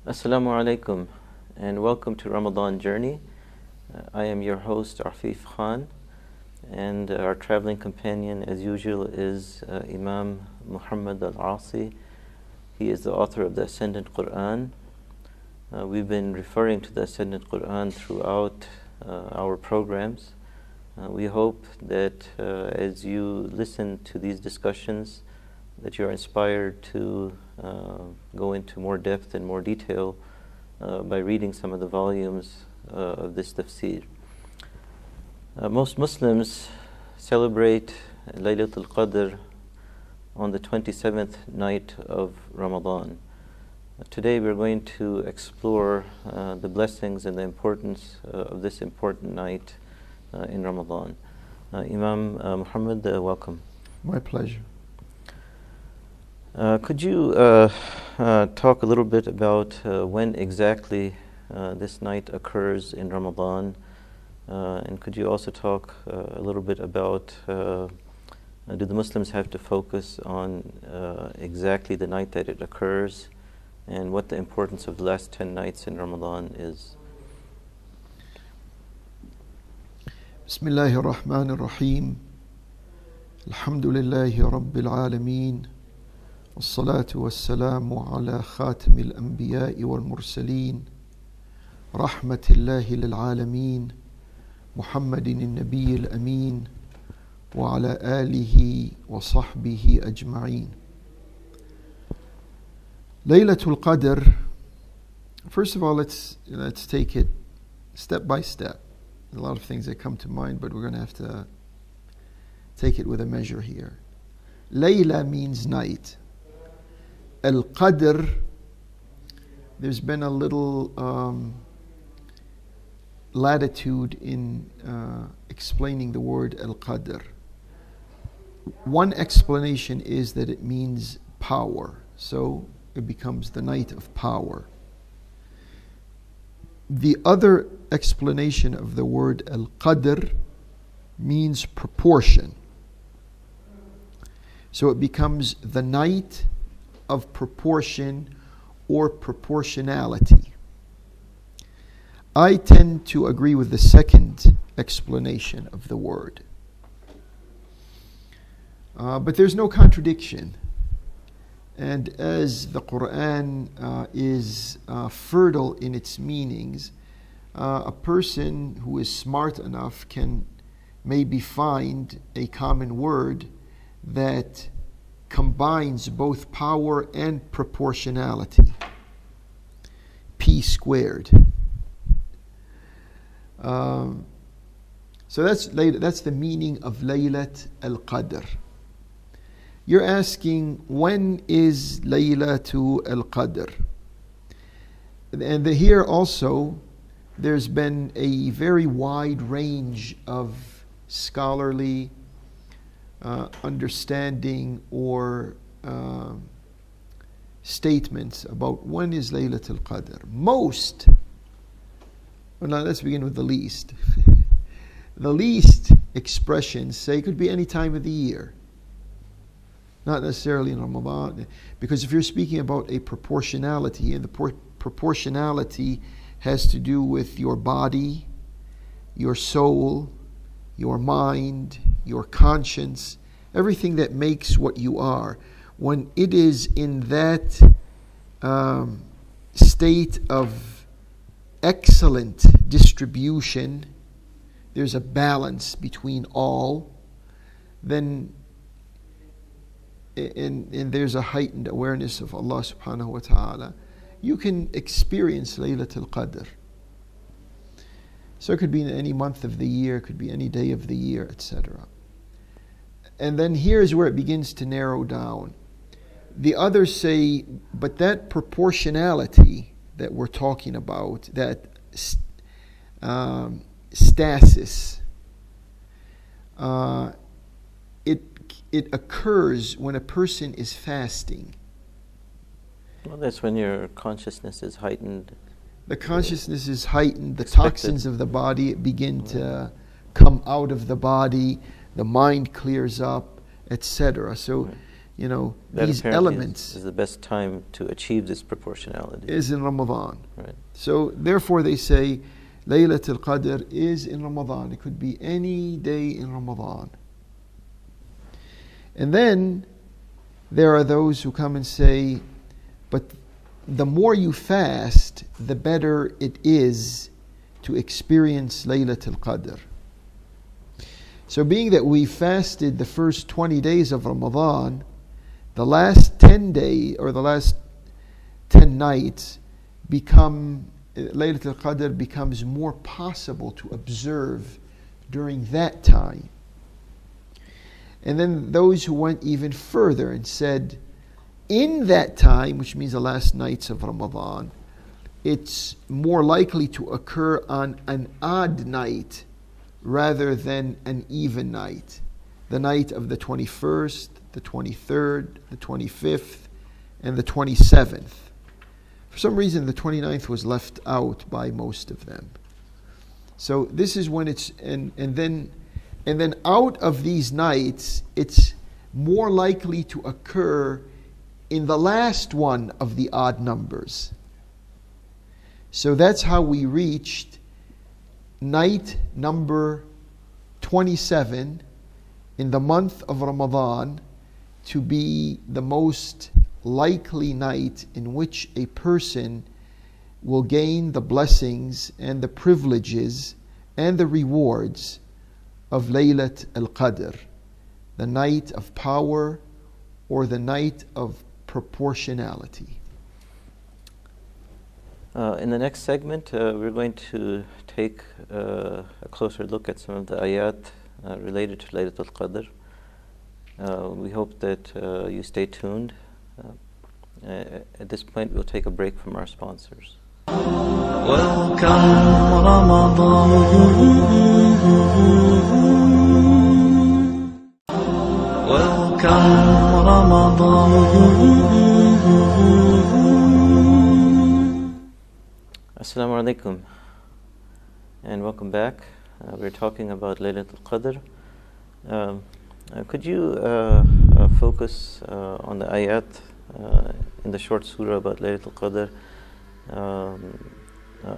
Assalamu alaikum and welcome to Ramadan Journey. I am your host Afif Khan, and our traveling companion as usual is Imam Muhammad Al-Asi. He is the author of the Ascendant Quran. We've been referring to the Ascendant Quran throughout our programs. We hope that as you listen to these discussions that you're inspired to go into more depth and more detail by reading some of the volumes of this tafsir. Most Muslims celebrate Laylatul Qadr on the 27th night of Ramadan. Today we're going to explore the blessings and the importance of this important night in Ramadan. Imam Muhammad, welcome. My pleasure. Could you talk a little bit about when exactly this night occurs in Ramadan? And could you also talk a little bit about do the Muslims have to focus on exactly the night that it occurs, and what the importance of the last 10 nights in Ramadan is? Bismillahir Rahmanir Rahim. Alhamdulillahi Rabbil Alameen. والصلاة والسلام على خاتم الأنبياء والمرسلين رحمة الله للعالمين محمد النبي الأمين وعلى آله وصحبه أجمعين. Laylatul Qadr. First of all, let's take it step by step. A lot of things that come to mind, but we're going to have to take it with a measure here. Layla means night. Al-Qadr, there's been a little latitude in explaining the word Al-Qadr. One explanation is that it means power, so it becomes the night of power. The other explanation of the word Al-Qadr means proportion. So it becomes the night of proportion or proportionality. I tend to agree with the second explanation of the word. But there's no contradiction. And as the Quran is fertile in its meanings, a person who is smart enough can maybe find a common word that combines both power and proportionality. P squared. So that's the meaning of Laylat al-Qadr. You're asking, when is Laylatul al-Qadr? And here also, there's been a very wide range of scholarly understanding or statements about when is Laylatul Qadr. Now let's begin with the least. The least expressions say it could be any time of the year, not necessarily in Ramadan, because if you're speaking about a proportionality, and the proportionality has to do with your body, your soul, your mind, your conscience, everything that makes what you are. When it is in that state of excellent distribution, there's a balance between all, then and there's a heightened awareness of Allah subhanahu wa ta'ala, you can experience Laylatul Qadr. So it could be in any month of the year, it could be any day of the year, etc. And then here's where it begins to narrow down. The others say, but that proportionality that we're talking about, that stasis, it occurs when a person is fasting. Well, that's when your consciousness is heightened. The consciousness is heightened, the toxins of the body begin to come out of the body, the mind clears up, etc. So, Right. you know, That these apparently elements is the best time to achieve this proportionality. is in Ramadan. Right. So therefore they say Laylatul Qadr is in Ramadan. It could be any day in Ramadan. And then there are those who come and say, but the more you fast, the better it is to experience Laylatul Qadr. So being that we fasted the first 20 days of Ramadan, the last 10 days or the last 10 nights become, Laylatul Qadr becomes more possible to observe during that time. And then those who went even further and said, in that time, which means the last nights of Ramadan, it's more likely to occur on an odd night rather than an even night. The night of the 21st, the 23rd, the 25th, and the 27th. For some reason, the 29th was left out by most of them. So this is when it's, and then out of these nights, it's more likely to occur in the last one of the odd numbers. So that's how we reached night number 27 in the month of Ramadan to be the most likely night in which a person will gain the blessings and the privileges and the rewards of Laylat al-Qadr, the night of power or the night of proportionality. In the next segment, we're going to take a closer look at some of the ayat related to Laylatul Qadr. We hope that you stay tuned. At this point, we'll take a break from our sponsors. Welcome Ramadan. Welcome Ramadan. Assalamu alaikum and welcome back. We're talking about Laylatul Qadr. Could you focus on the ayat in the short surah about Laylatul Qadr?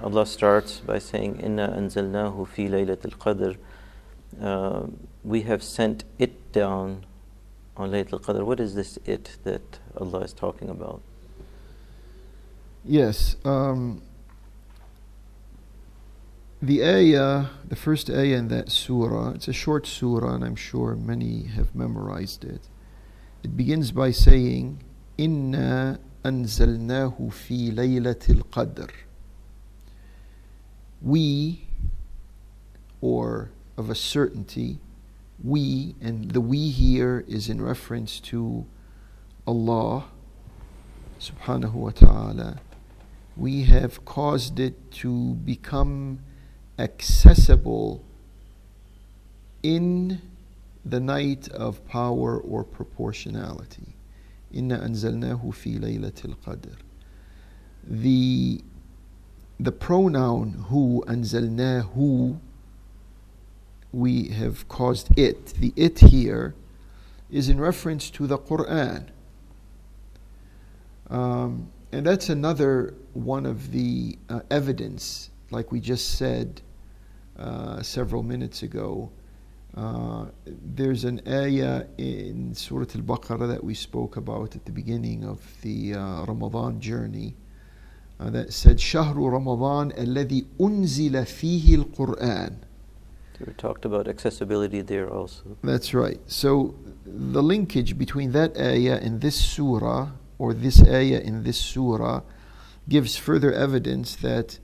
Allah starts by saying, Inna anzalnahu fi Laylatul Qadr. We have sent it down on Laylatul Qadr. What is this it that Allah is talking about? Yes. The ayah, the first ayah in that surah, it's a short surah and I'm sure many have memorized it. It begins by saying, Inna anzalnahu fi laylatil qadr. We, or of a certainty, we, and the we here is in reference to Allah subhanahu wa ta'ala, we have caused it to become accessible in the night of power or proportionality. Inna anzalnahu fi laylatil qadr. The pronoun hu, anzalnahu, we have caused it. The it here is in reference to the Quran. And that's another one of the evidence, like we just said several minutes ago. There's an ayah in Surah Al-Baqarah that we spoke about at the beginning of the Ramadan journey that said, Shahru Ramadan alladhi unzila fihi al-Quran. We talked about accessibility there also. That's right. So the linkage between that ayah and this surah, or this ayah in this surah, gives further evidence that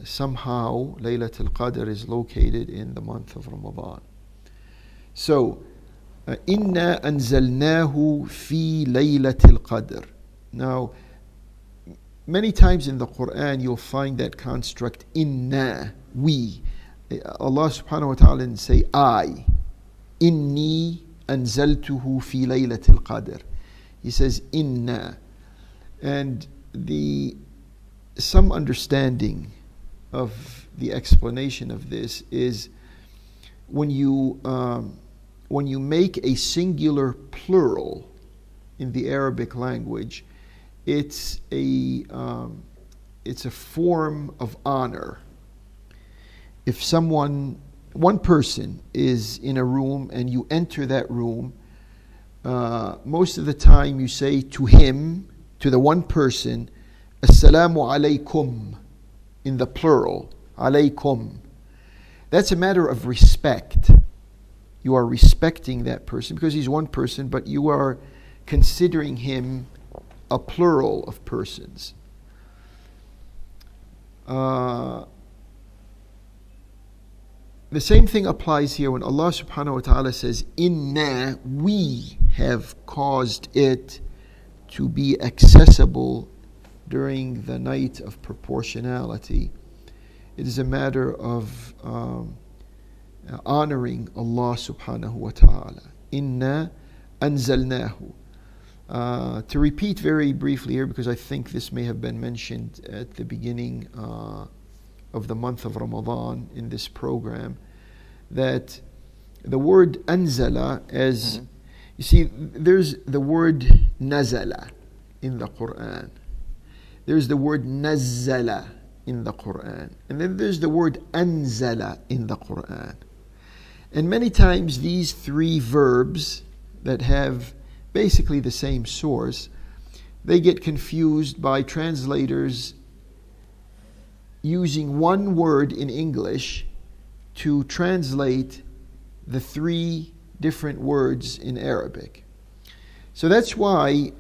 somehow Laylatul Qadr is located in the month of Ramadan. So, Inna anzalnahu fi Laylatul Qadr. Now, many times in the Quran you'll find that construct inna, we. Allah subhanahu wa ta'ala didn't say I. Inni anzaltuhu fi Laylatul Qadr. He says inna. And some understanding of the explanation of this is when you when you make a singular plural in the Arabic language, it's a form of honor. If one person is in a room and you enter that room, most of the time you say to him, to the one person, Assalamu alaikum, in the plural, alaikum. That's a matter of respect. You are respecting that person because he's one person, but you are considering him a plural of persons. The same thing applies here when Allah subhanahu wa ta'ala says, Inna, we have caused it to be accessible during the night of proportionality. It is a matter of honoring Allah subhanahu wa ta'ala. Inna anzalnahu. To repeat very briefly here, because I think this may have been mentioned at the beginning of the month of Ramadan in this program, that the word anzala, as you see, there's the word nazala in the Quran. There's the word nazzala in the Quran. And then there's the word anzala in the Quran. And many times these three verbs that have basically the same source, they get confused by translators using one word in English to translate the three different words in Arabic. So that's why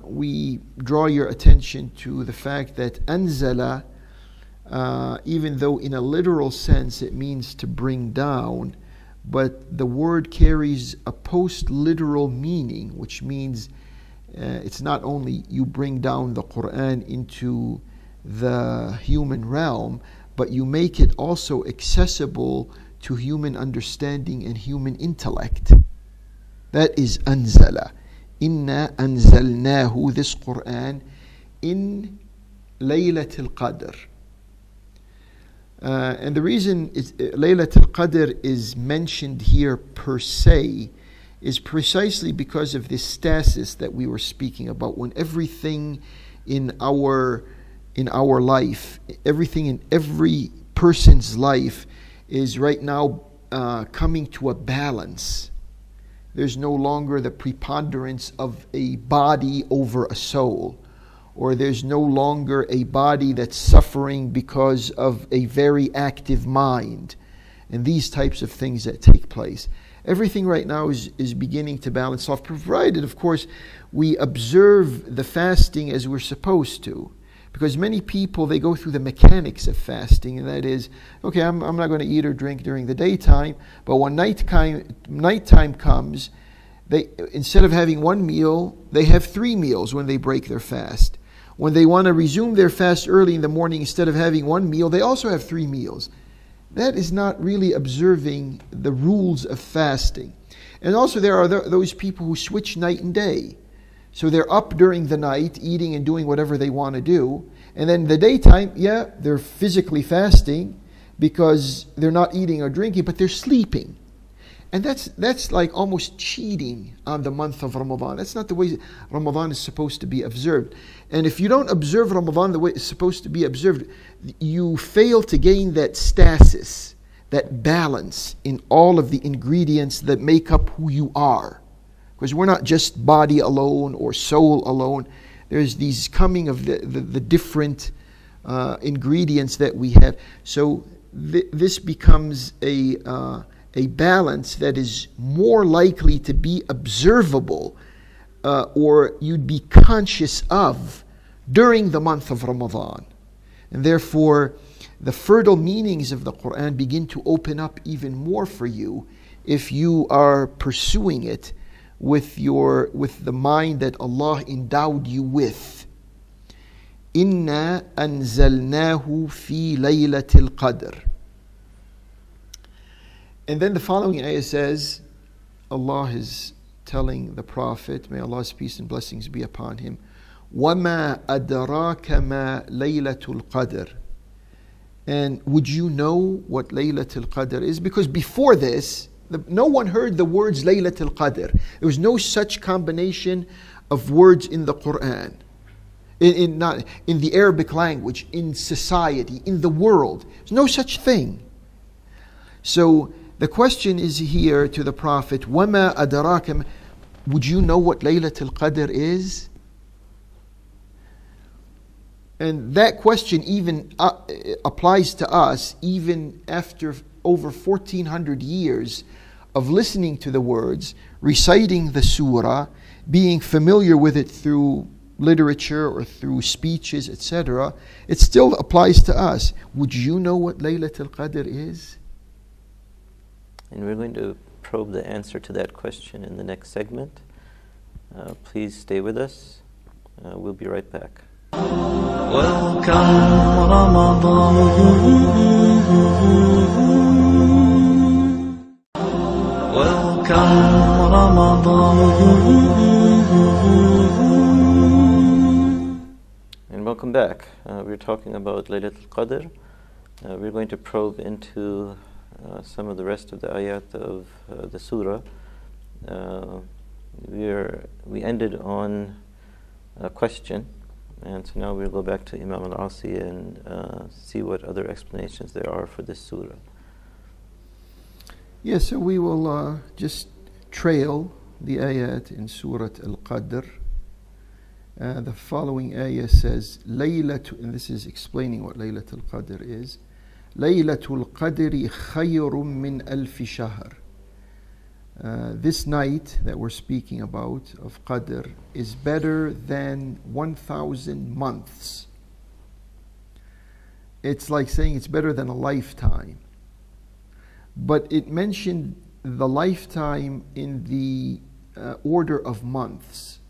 we draw your attention to the fact that anzala, even though in a literal sense it means to bring down, but the word carries a post-literal meaning, which means it's not only you bring down the Quran into the human realm, but you make it also accessible to human understanding and human intellect. That is anzala. Inna anzalnahu, this Quran, in Laylatul Qadr. And the reason Laylatul Qadr is mentioned here per se is precisely because of this stasis that we were speaking about, when everything in our life, everything in every person's life is right now coming to a balance. There's no longer the preponderance of a body over a soul, or there's no longer a body that's suffering because of a very active mind, and these types of things that take place. Everything right now is beginning to balance off, provided, of course, we observe the fasting as we're supposed to. Because many people, they go through the mechanics of fasting, and that is, okay, I'm not going to eat or drink during the daytime, but when nighttime comes, they, instead of having one meal, they have 3 meals when they break their fast. When they want to resume their fast early in the morning, instead of having 1 meal, they also have 3 meals. That is not really observing the rules of fasting. And also there are those people who switch night and day. So they're up during the night, eating and doing whatever they want to do. And then the daytime, yeah, they're physically fasting because they're not eating or drinking, but they're sleeping. And that's like almost cheating on the month of Ramadan. That's not the way Ramadan is supposed to be observed. And if you don't observe Ramadan the way it's supposed to be observed, you fail to gain that stasis, that balance in all of the ingredients that make up who you are. Because we're not just body alone or soul alone. There's these coming of the different ingredients that we have. So this becomes a balance that is more likely to be observable or you'd be conscious of during the month of Ramadan. And therefore, the fertile meanings of the Quran begin to open up even more for you if you are pursuing it with the mind that Allah endowed you with. Inna anzalnahu fi laylatil qadr. And then the following ayah says, Allah is telling the Prophet, may Allah's peace and blessings be upon him, وَمَا أَدْرَاكَ مَا لَيْلَةُ الْقَدْرِ. And would you know what Laylatul Qadr is? Because before this, No one heard the words Laylatul Qadr. There was no such combination of words in the Quran, not in the Arabic language, in society, in the world. There's no such thing. So the question is here to the Prophet, وَمَا أَدَرَاكَ, would you know what Laylatul Qadr is? And that question even applies to us even after over 1400 years of listening to the words, reciting the surah, being familiar with it through literature or through speeches, etc. It still applies to us. Would you know what Laylatul Qadr is? And we're going to probe the answer to that question in the next segment. Please stay with us. We'll be right back. Welcome Ramadan. Welcome Ramadan. And welcome back. We're talking about Laylatul Qadr. We're going to probe into some of the rest of the ayat of the surah. We ended on a question, and so now we'll go back to Imam al-Asi and see what other explanations there are for this surah. Yes, so we will just trail the ayat in Surah Al-Qadr. The following ayah says, Laylatul, and this is explaining what Laylatul Qadr is. Laylatul Qadri khayrun min alfi shahr. This night that we're speaking about of Qadr is better than 1,000 months. It's like saying it's better than a lifetime. But it mentioned the lifetime in the order of months.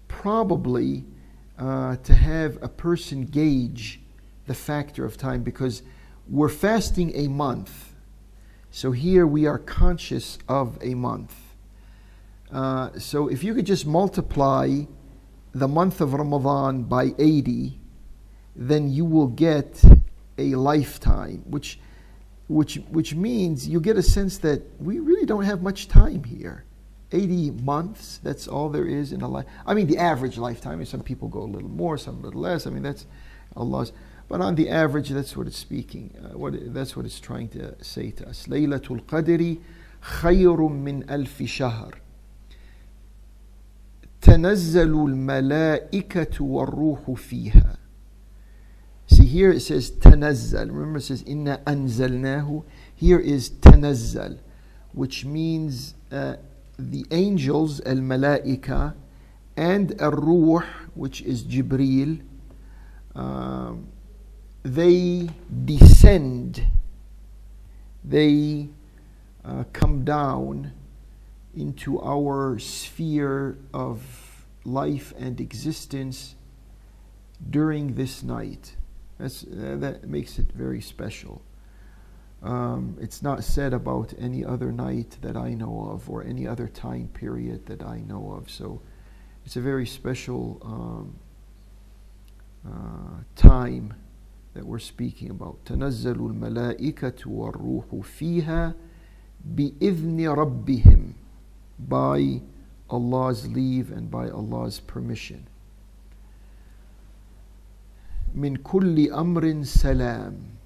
Probably to have a person gauge the factor of time, because we're fasting a month. So here we are conscious of a month. So if you could just multiply the month of Ramadan by 80, then you will get a lifetime, which means you get a sense that we really don't have much time here. 80 months, that's all there is in a life. I mean, the average lifetime, some people go a little more, some a little less. I mean, that's Allah's. But on the average, that's what it's speaking. That's what it's trying to say to us. Laylatul Qadri khayrun min alfi shahr. Tanazzalu al-malaikatu war-ruhu fiha. See, here it says tanazzal. Remember it says inna anzalnahu. Here is tanazzal, which means the angels, al-malaika, and al-ruh, which is Jibreel, they descend, they come down into our sphere of life and existence during this night. That makes it very special. It's not said about any other night that I know of or any other time period that I know of. So it's a very special time that we're speaking about. تَنَزَّلُ الْمَلَائِكَةُ وَالرُّوحُ فِيهَا بِإِذْنِ رَبِّهِمْ, by Allah's leave and by Allah's permission. مِنْ كُلِّ أَمْرٍ سَلَامٍ,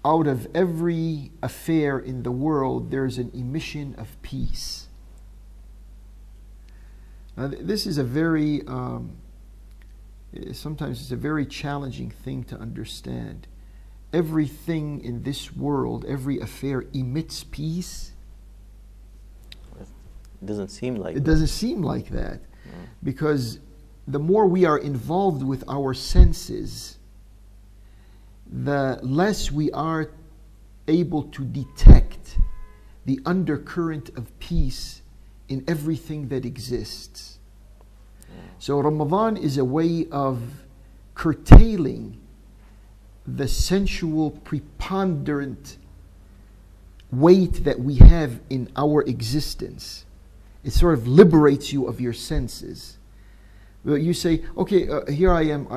out of every affair in the world there's an emission of peace. Now this is a very sometimes it's a very challenging thing to understand. Everything in this world, every affair emits peace. It doesn't seem like it that. Doesn't seem like that. No. Because the more we are involved with our senses, the less we are able to detect the undercurrent of peace in everything that exists. So Ramadan is a way of curtailing the sensual, preponderant weight that we have in our existence. It sort of liberates you of your senses. You say, okay, here I am,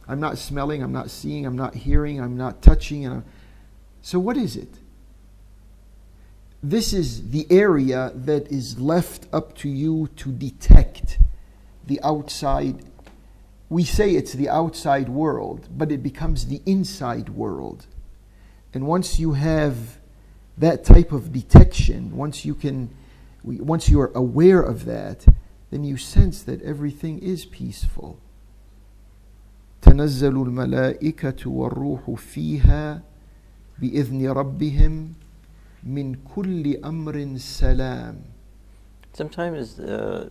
I'm not smelling, I'm not seeing, I'm not hearing, I'm not touching. So what is it? This is the area that is left up to you to detect the outside. We say it's the outside world, but it becomes the inside world. And once you have that type of detection, once you are aware of that, then you sense that everything is peaceful. تنزل الملائكة والروح فيها بإذن ربهم من كل أمر سلام. Sometimes, the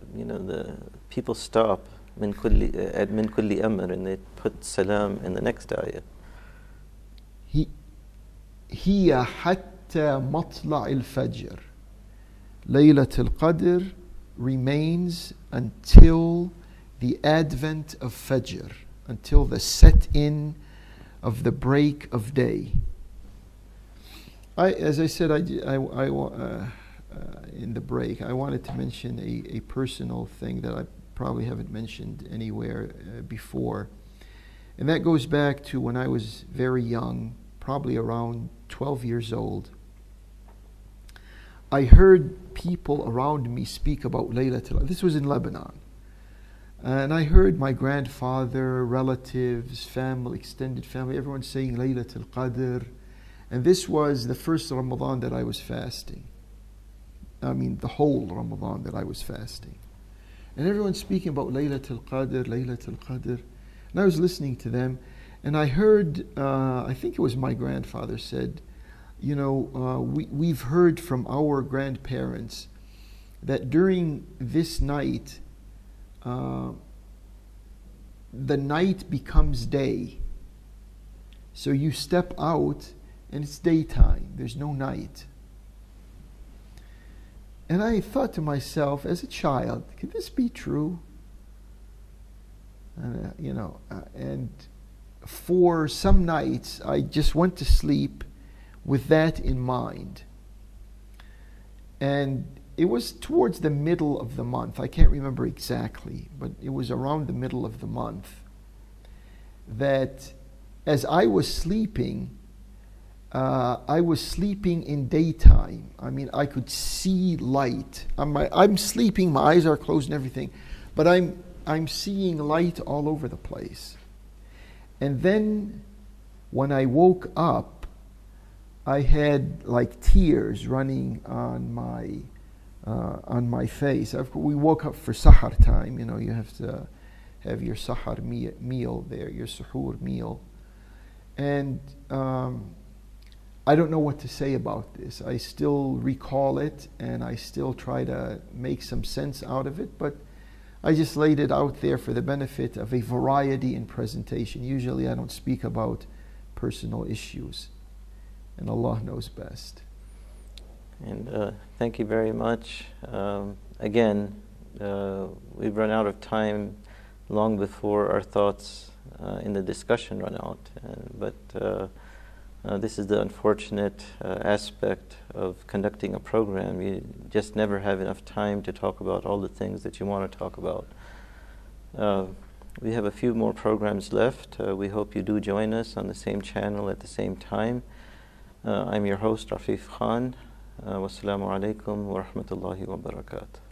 people stop at min kulli amr and they put salam in the next ayah. هي حتى مطلع الفجر. ليلة القدر remains until the advent of Fajr, until the set-in of the break of day. As I said, in the break, I wanted to mention a personal thing that I probably haven't mentioned anywhere before. And that goes back to when I was very young, probably around 12 years old. I heard people around me speak about Laylatul Qadr. This was in Lebanon. And I heard my grandfather, relatives, family, extended family, everyone saying Laylatul Qadr. And this was the first Ramadan that I was fasting. I mean, the whole Ramadan that I was fasting. And everyone's speaking about Laylatul Qadr, Laylatul Qadr. And I was listening to them. And I heard, I think it was my grandfather said, we've heard from our grandparents that during this night, the night becomes day. So you step out and it's daytime. There's no night. And I thought to myself, as a child, could this be true? And for some nights, I just went to sleep with that in mind. And it was towards the middle of the month. I can't remember exactly, but it was around the middle of the month that as I was sleeping in daytime. I mean, I could see light. I'm sleeping, my eyes are closed and everything, but I'm seeing light all over the place. And then when I woke up, I had like tears running on my face. We woke up for sahar time. You have to have your sahar meal there, your suhoor meal. And I don't know what to say about this. I still recall it and I still try to make some sense out of it, but I just laid it out there for the benefit of a variety in presentation. Usually I don't speak about personal issues, and Allah knows best. And thank you very much. Again, we've run out of time long before our thoughts in the discussion run out. But this is the unfortunate aspect of conducting a program. You just never have enough time to talk about all the things that you want to talk about. We have a few more programs left. We hope you do join us on the same channel at the same time. I'm your host, Afif Khan. Wassalamu alaikum wa rahmatullahi wa barakatuh.